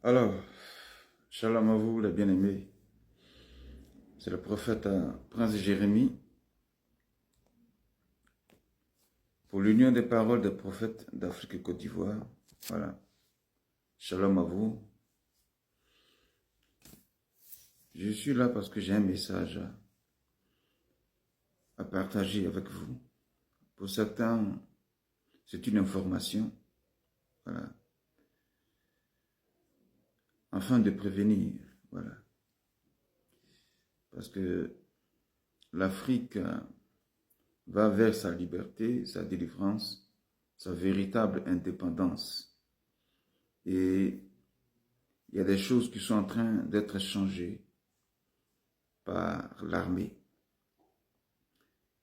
Alors, shalom à vous, les bien-aimés. C'est le prophète Prince Jérémie pour l'union des paroles des prophètes d'Afrique et Côte d'Ivoire. Voilà. Shalom à vous. Je suis là parce que j'ai un message à partager avec vous. Pour certains, c'est une information. Voilà. Afin de prévenir. Voilà. Parce que l'Afrique va vers sa liberté, sa délivrance, sa véritable indépendance. Et il y a des choses qui sont en train d'être changées par l'armée.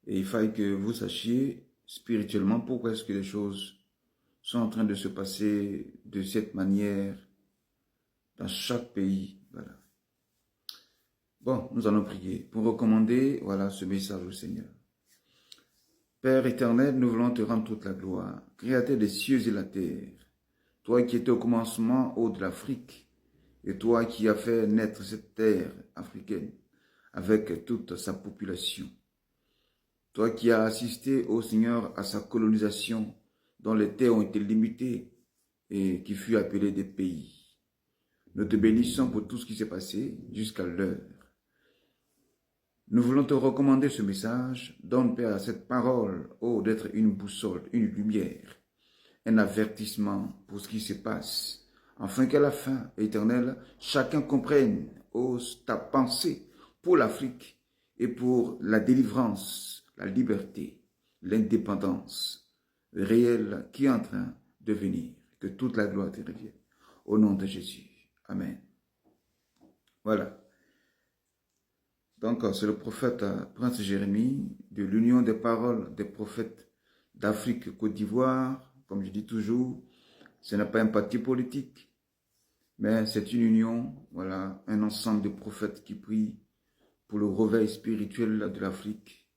Et il faille que vous sachiez spirituellement pourquoi est-ce que les choses sont en train de se passer de cette manière dans chaque pays. Voilà. Bon, nous allons prier pour recommander, voilà, ce message au Seigneur. Père éternel, nous voulons te rendre toute la gloire, Créateur des cieux et la terre, toi qui étais au commencement haut de l'Afrique, et toi qui as fait naître cette terre africaine avec toute sa population. Toi qui as assisté au Seigneur à sa colonisation, dont les terres ont été limitées et qui fut appelée des pays. Nous te bénissons pour tout ce qui s'est passé jusqu'à l'heure. Nous voulons te recommander ce message. Donne, Père, à cette parole, d'être une boussole, une lumière, un avertissement pour ce qui se passe, afin qu'à la fin éternelle, chacun comprenne, ta pensée pour l'Afrique et pour la délivrance, la liberté, l'indépendance réelle qui est en train de venir. Que toute la gloire te revienne. Au nom de Jésus. Amen. Voilà. Donc, c'est le prophète Prince Jérémie de l'Union des paroles des prophètes d'Afrique Côte d'Ivoire. Comme je dis toujours, ce n'est pas un parti politique, mais c'est une union, voilà, un ensemble de prophètes qui prient pour le réveil spirituel de l'Afrique.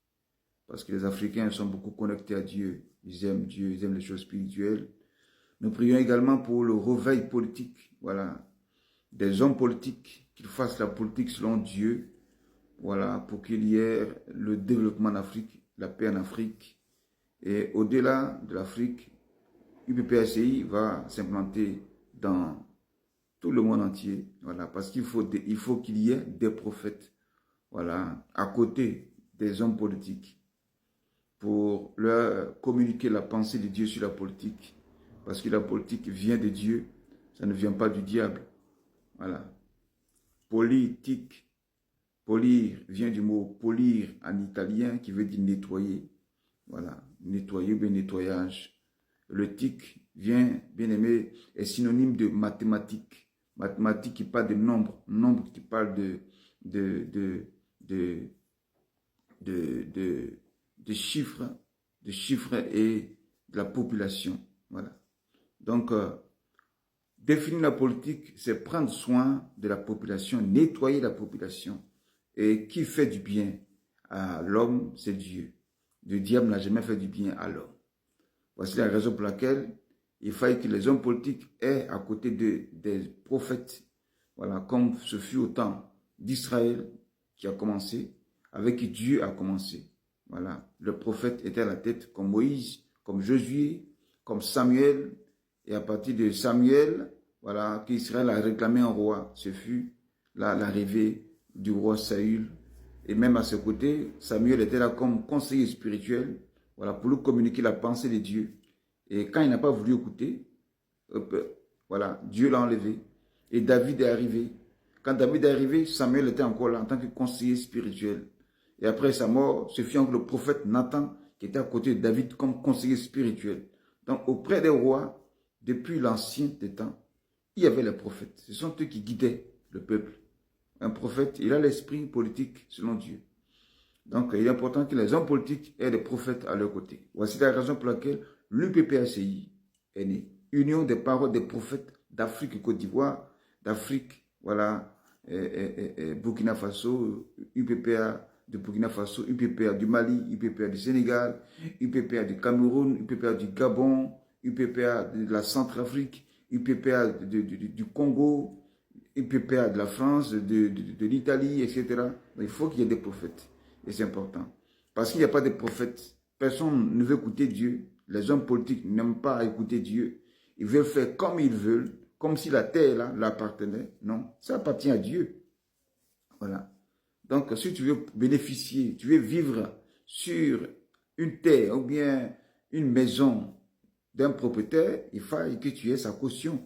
Parce que les Africains sont beaucoup connectés à Dieu, ils aiment les choses spirituelles. Nous prions également pour le réveil politique, voilà, des hommes politiques, qu'ils fassent la politique selon Dieu, voilà, pour qu'il y ait le développement en Afrique, la paix en Afrique. Et au-delà de l'Afrique, UPPACI va s'implanter dans tout le monde entier, voilà, parce qu'il faut qu'il y ait des prophètes, voilà, à côté des hommes politiques, pour leur communiquer la pensée de Dieu sur la politique, parce que la politique vient de Dieu, ça ne vient pas du diable, voilà. Politique, polir vient du mot polir en italien qui veut dire nettoyer, voilà, nettoyer ou bien nettoyage. Le tic vient, bien aimé, est synonyme de mathématiques. Mathématiques qui parle de nombre, nombre qui parle de chiffres, et de la population. Voilà. Donc, définir la politique, c'est prendre soin de la population, nettoyer la population. Et qui fait du bien à l'homme, c'est Dieu. Le diable n'a jamais fait du bien à l'homme. Voici la raison pour laquelle il faille que les hommes politiques aient à côté des prophètes, voilà, comme ce fut au temps d'Israël qui a commencé, avec qui Dieu a commencé. Voilà, le prophète était à la tête comme Moïse, comme Josué, comme Samuel, et à partir de Samuel, voilà, qu'Israël a réclamé un roi. Ce fut l'arrivée du roi Saül. Et même à ce côté, Samuel était là comme conseiller spirituel, voilà, pour lui communiquer la pensée de Dieu. Et quand il n'a pas voulu écouter, voilà, Dieu l'a enlevé. Et David est arrivé. Quand David est arrivé, Samuel était encore là en tant que conseiller spirituel. Et après sa mort, ce fut encore le prophète Nathan qui était à côté de David comme conseiller spirituel. Donc auprès des rois, depuis l'ancien des temps, il y avait les prophètes. Ce sont eux qui guidaient le peuple. Un prophète, il a l'esprit politique selon Dieu. Donc, il est important que les hommes politiques aient des prophètes à leur côté. Voici la raison pour laquelle l'UPPACI est né. Union des paroles des prophètes d'Afrique et Côte d'Ivoire, d'Afrique, voilà, Burkina Faso, UPPA de Burkina Faso, UPPA du Mali, UPPA du Sénégal, UPPA du Cameroun, UPPA du Gabon, UPPA de la Centrafrique, UPPA du Congo, UPPA de la France, de l'Italie, etc. Donc, il faut qu'il y ait des prophètes. Et c'est important. Parce qu'il n'y a pas de prophètes. Personne ne veut écouter Dieu. Les hommes politiques n'aiment pas écouter Dieu. Ils veulent faire comme ils veulent, comme si la terre là, leur appartenait. Non, ça appartient à Dieu. Voilà. Donc, si tu veux bénéficier, tu veux vivre sur une terre ou bien une maison d'un propriétaire, il faut que tu aies sa caution,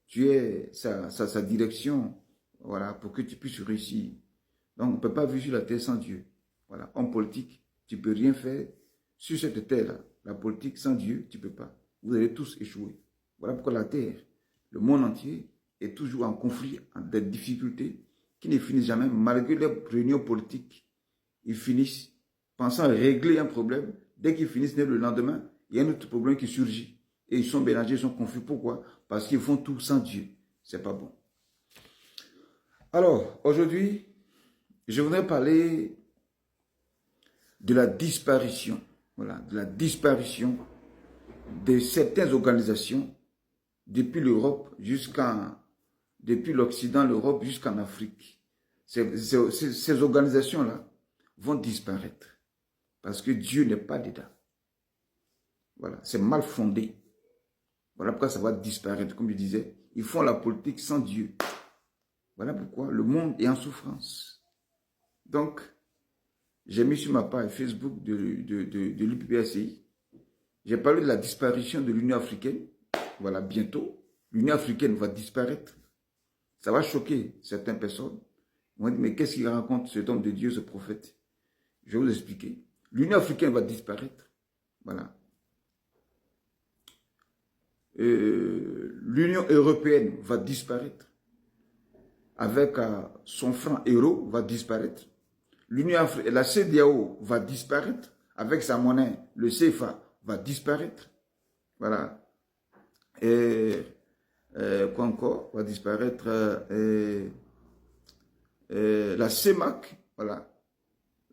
tu aies sa direction, voilà, pour que tu puisses réussir. Donc, on ne peut pas vivre sur la terre sans Dieu. Voilà, en politique, tu ne peux rien faire sur cette terre-là. La politique, sans Dieu, tu ne peux pas. Vous allez tous échouer. Voilà pourquoi la terre, le monde entier, est toujours en conflit, en des difficultés qui ne finissent jamais, malgré les réunions politiques. Ils finissent pensant régler un problème. Dès qu'ils finissent le lendemain, il y a un autre problème qui surgit. Et ils sont mélangés, ils sont confus. Pourquoi? Parce qu'ils font tout sans Dieu. C'est pas bon. Alors, aujourd'hui, je voudrais parler de la disparition. Voilà, de la disparition de certaines organisations depuis l'Europe depuis l'Occident, l'Europe jusqu'en Afrique. Ces organisations-là vont disparaître parce que Dieu n'est pas dedans. Voilà, c'est mal fondé. Voilà pourquoi ça va disparaître. Comme je disais, ils font la politique sans Dieu. Voilà pourquoi le monde est en souffrance. Donc, j'ai mis sur ma page Facebook de l'UPPACI, j'ai parlé de la disparition de l'Union africaine. Voilà, bientôt, l'Union africaine va disparaître. Ça va choquer certaines personnes. Ils vont dire, mais qu'est-ce qu'il raconte cet homme de Dieu, ce prophète? Je vais vous expliquer. L'Union africaine va disparaître. Voilà. L'Union européenne va disparaître. Avec son franc euro va disparaître. La CEDEAO va disparaître. Avec sa monnaie, le CFA va disparaître. Voilà. Et quoi encore va disparaître? La CEMAC, voilà.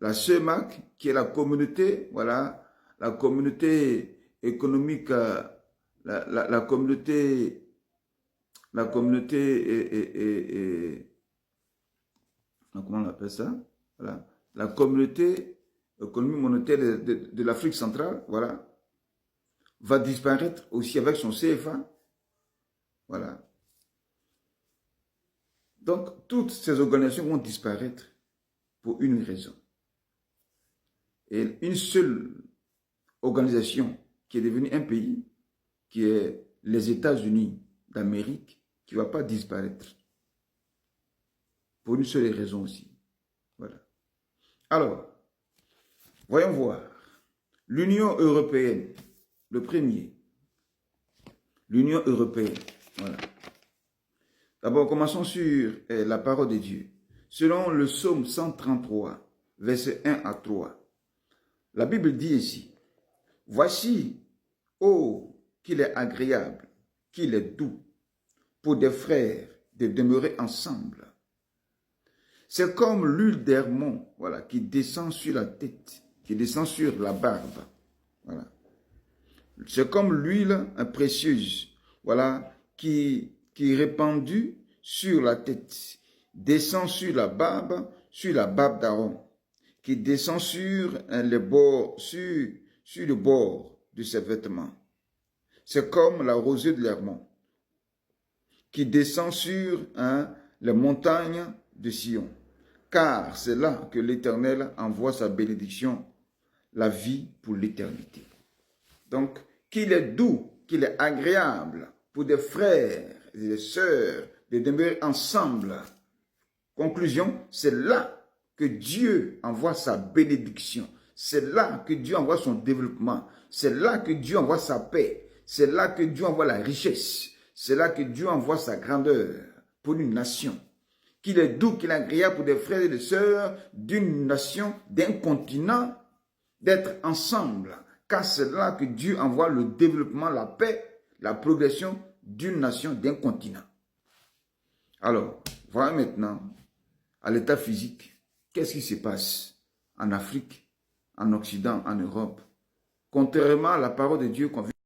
La CEMAC, qui est la communauté, voilà, la communauté économique, la communauté comment on appelle ça? Voilà. La communauté économique monétaire de l'Afrique centrale, voilà, va disparaître aussi avec son CFA. Voilà. Donc, toutes ces organisations vont disparaître pour une raison. Et une seule organisation qui est devenue un pays, qui est les États-Unis d'Amérique, qui ne va pas disparaître. Pour une seule raison aussi. Voilà. Alors, voyons voir. L'Union européenne, le premier. L'Union européenne, voilà. D'abord, commençons sur la parole de Dieu. Selon le psaume 133, versets 1 à 3, la Bible dit ici, « Voici, oh, qu'il est agréable, qu'il est doux, pour des frères de demeurer ensemble. C'est comme l'huile d'Hermon, voilà, qui descend sur la tête, qui descend sur la barbe. Voilà. C'est comme l'huile précieuse, voilà, qui est répandue sur la tête, descend sur la barbe d'Aaron, qui descend sur le bord de ses vêtements. C'est comme la rosée de l'Hermon, qui descend sur les montagnes de Sion. Car c'est là que l'Éternel envoie sa bénédiction, la vie pour l'éternité. Donc, qu'il est doux, qu'il est agréable pour des frères et des sœurs de demeurer ensemble. Conclusion, c'est là que Dieu envoie sa bénédiction. C'est là que Dieu envoie son développement. C'est là que Dieu envoie sa paix. C'est là que Dieu envoie la richesse. C'est là que Dieu envoie sa grandeur pour une nation. Qu'il est doux, qu'il est agréable pour des frères et des sœurs d'une nation, d'un continent, d'être ensemble. Car c'est là que Dieu envoie le développement, la paix, la progression d'une nation, d'un continent. Alors, voilà maintenant, à l'état physique, qu'est-ce qui se passe en Afrique, en Occident, en Europe? Contrairement à la parole de Dieu qu'on vient